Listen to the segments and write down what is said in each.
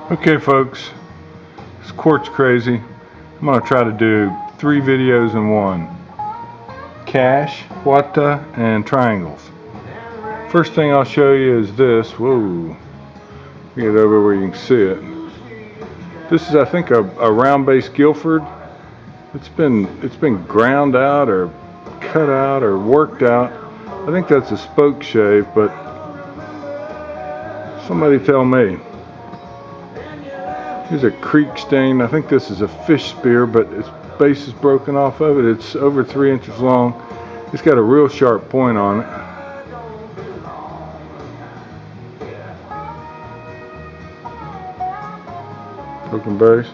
Okay folks, it's quartz crazy. I'm going to try to do 3 videos in one. Cache, Thuh, and triangles. First thing I'll show you is this. Whoa. Get it over where you can see it. This is, I think, a round base Guilford. It's been ground out or cut out or worked out. I think that's a spoke shave, but somebody tell me. Here's a creek stain. I think this is a fish spear, but its base is broken off of it. It's over 3 inches long. It's got a real sharp point on it. Broken base.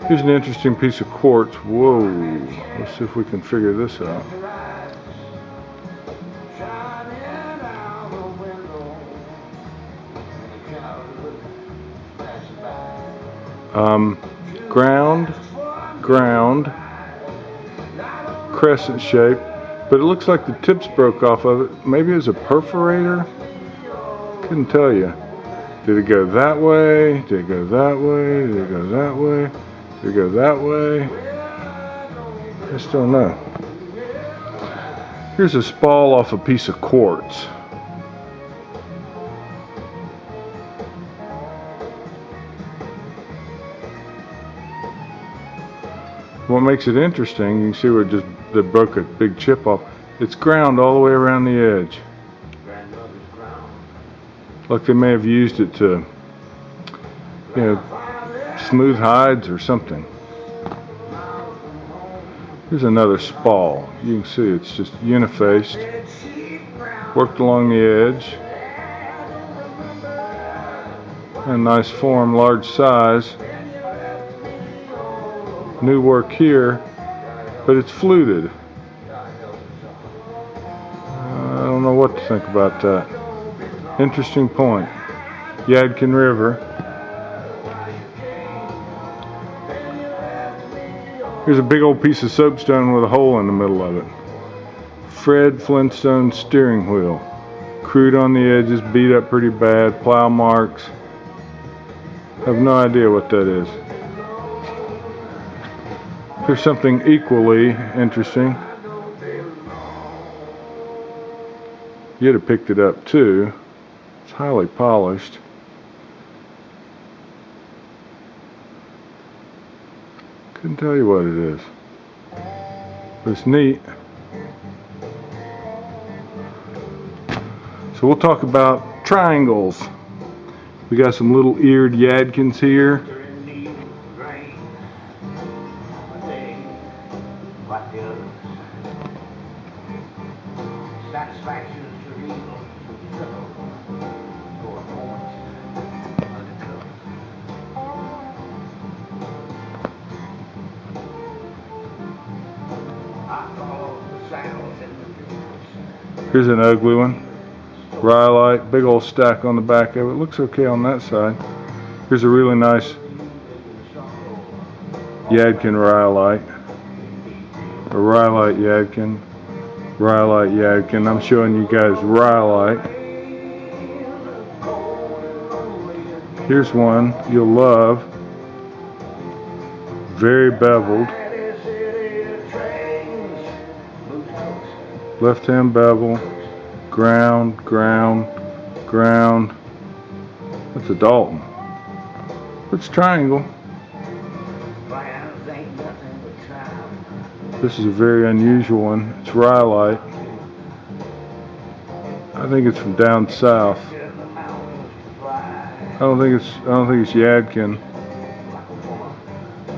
Here's an interesting piece of quartz. Whoa. Let's see if we can figure this out. Ground, crescent shape, but it looks like the tips broke off of it. Maybe it was a perforator? Couldn't tell you. Did it go that way? Did it go that way? Did it go that way? Did it go that way? I just don't know. Here's a spall off a piece of quartz. What makes it interesting, you can see where they broke a big chip off. It's ground all the way around the edge. Like they may have used it to, smooth hides or something. Here's another spall. You can see it's just unifaced. Worked along the edge. A nice form, large size. New work here, but it's fluted. I don't know what to think about that. Interesting point. Yadkin River. Here's a big old piece of soapstone with a hole in the middle of it. Fred Flintstone steering wheel. Crude on the edges, beat up pretty bad, plow marks. Have no idea what that is. Here's something equally interesting. You'd have picked it up too. It's highly polished. Couldn't tell you what it is. But it's neat. So we'll talk about triangles. We got some little eared Yadkins here. Here's an ugly one. Rhyolite, big old stack on the back of it. Looks okay on that side. Here's a really nice Yadkin rhyolite. A rhyolite Yadkin. Rhyolite Yadkin. I'm showing you guys rhyolite. Here's one you'll love. Very beveled. Left hand bevel. Ground. That's a Dalton. It's triangle. This is a very unusual one. It's rhyolite. I think it's from down south. I don't think it's Yadkin.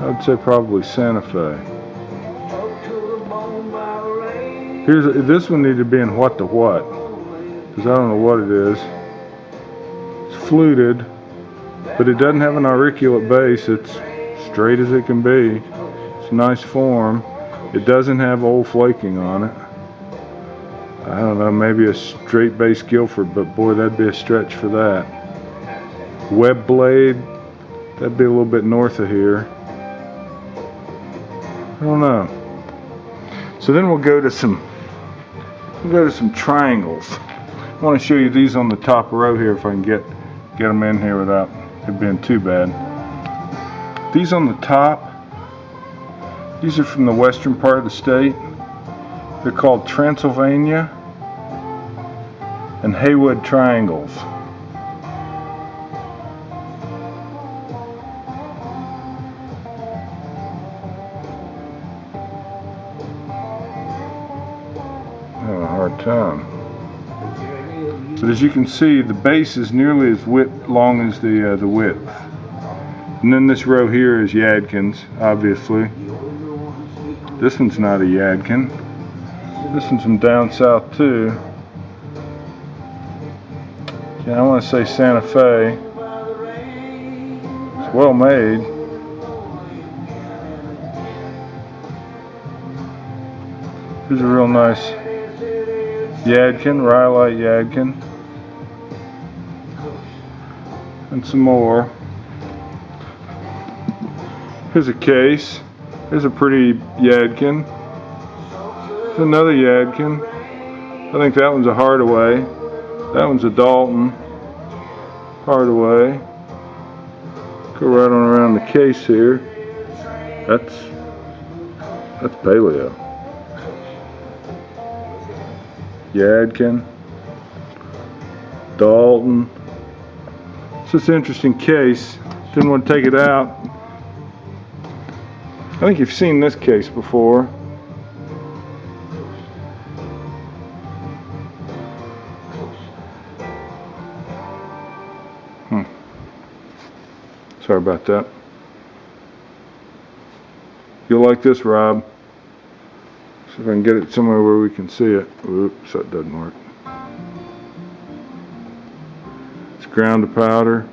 I would say probably Santa Fe. This one needed to be in what, because I don't know what it is. It's fluted, but it doesn't have an auriculate base. It's straight as it can be. It's a nice form. It doesn't have old flaking on it. I don't know, maybe a straight base Guilford, but boy, that'd be a stretch for that. Web blade, that'd be a little bit north of here. I don't know. So then we'll go to some triangles. I want to show you these on the top row here if I can get them in here without have been too bad. These on the top, these are from the western part of the state. They're called Transylvania and Haywood triangles. Having a hard time. But as you can see, the base is nearly as long as the width. And then this row here is Yadkins, obviously. This one's not a Yadkin. This one's from down south too. Yeah, I want to say Santa Fe. It's well made. Here's a real nice Yadkin, Rhyolite Yadkin. And some more. Here's a case. Here's a pretty Yadkin. Here's another Yadkin. I think that one's a Hardaway. That one's a Dalton. Hardaway. Go right on around the case here. That's paleo. Yadkin. Dalton. It's just an interesting case. Didn't want to take it out. I think you've seen this case before. Sorry about that. You'll like this, Rob. See if I can get it somewhere where we can see it. Oops, that doesn't work. It's ground to powder.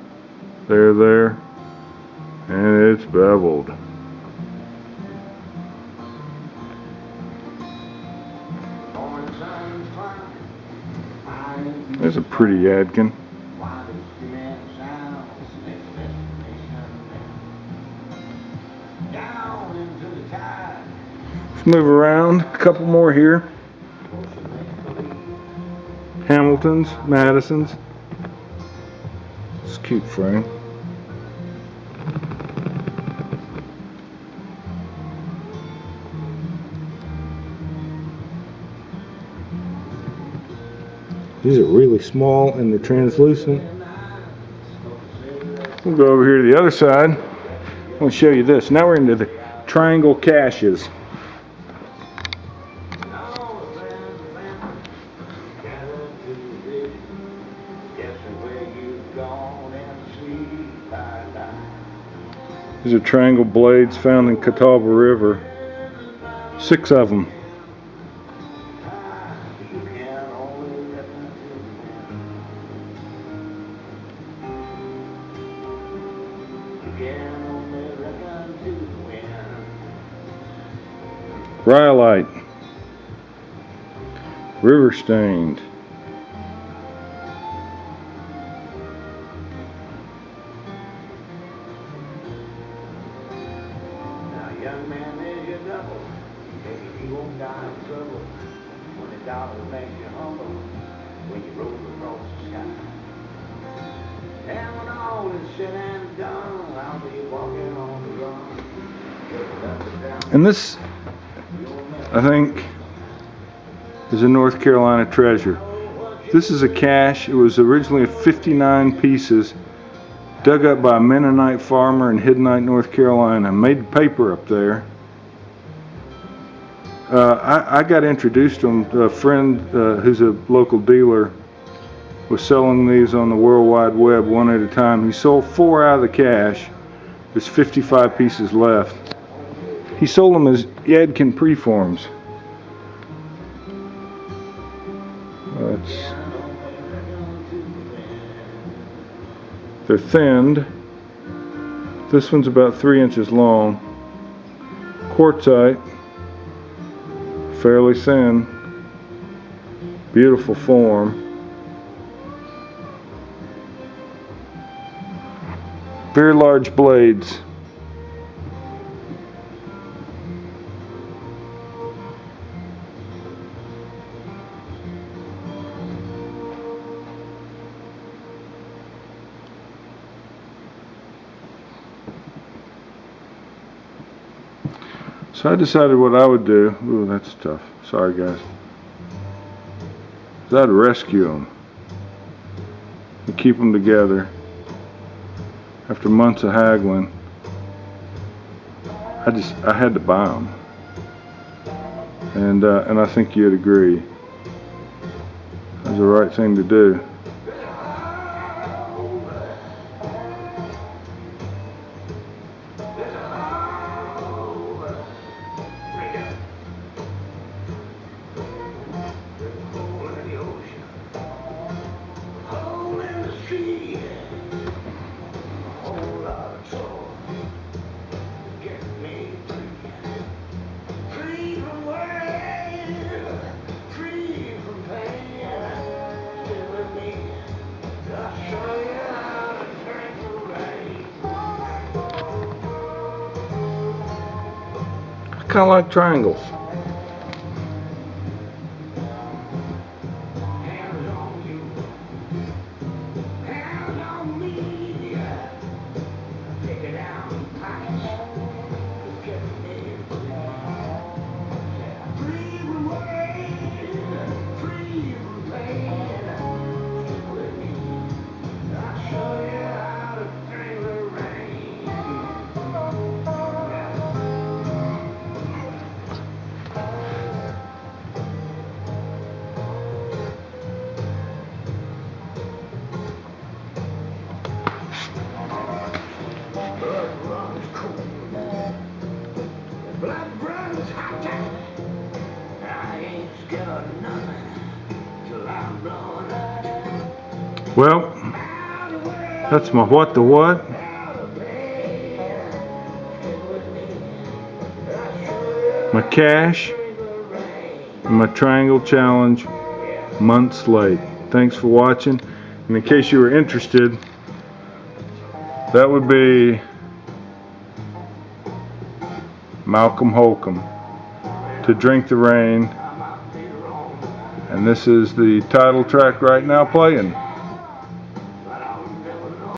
There. And it's beveled. There's a pretty Yadkin. Let's move around. A couple more here. Hamiltons, Madisons. It's a cute frame. These are really small and they're translucent. We'll go over here to the other side. I want to show you this. Now we're into the triangle caches. These are triangle blades found in Catawba River. 6 of them. Rhyolite, river stained. Now, young man, there's your double. Maybe you won't die in trouble when the dollar makes you humble when you roll across the sky. And when all is said and done, I'll be walking on the run. And this, I think, is a North Carolina treasure. This is a cache. It was originally 59 pieces, dug up by a Mennonite farmer in Hiddenite, North Carolina. Made paper up there. I got introduced to him. A friend who's a local dealer was selling these on the World Wide Web one at a time. He sold 4 out of the cache. There's 55 pieces left. He sold them as Yadkin preforms. They're thinned. This one's about 3 inches long. Quartzite, fairly thin. Beautiful form. Very large blades. So I decided what I would do. Ooh, that's tough. Sorry, guys. Is I'd rescue them and keep them together. After months of haggling, I had to buy them, and I think you'd agree. It was the right thing to do. I kind of like triangles. Well, that's my what the what, my cash, and my triangle challenge months late. Thanks for watching. And in case you were interested, that would be Malcolm Holcomb, To Drink the Rain. And this is the title track right now playing.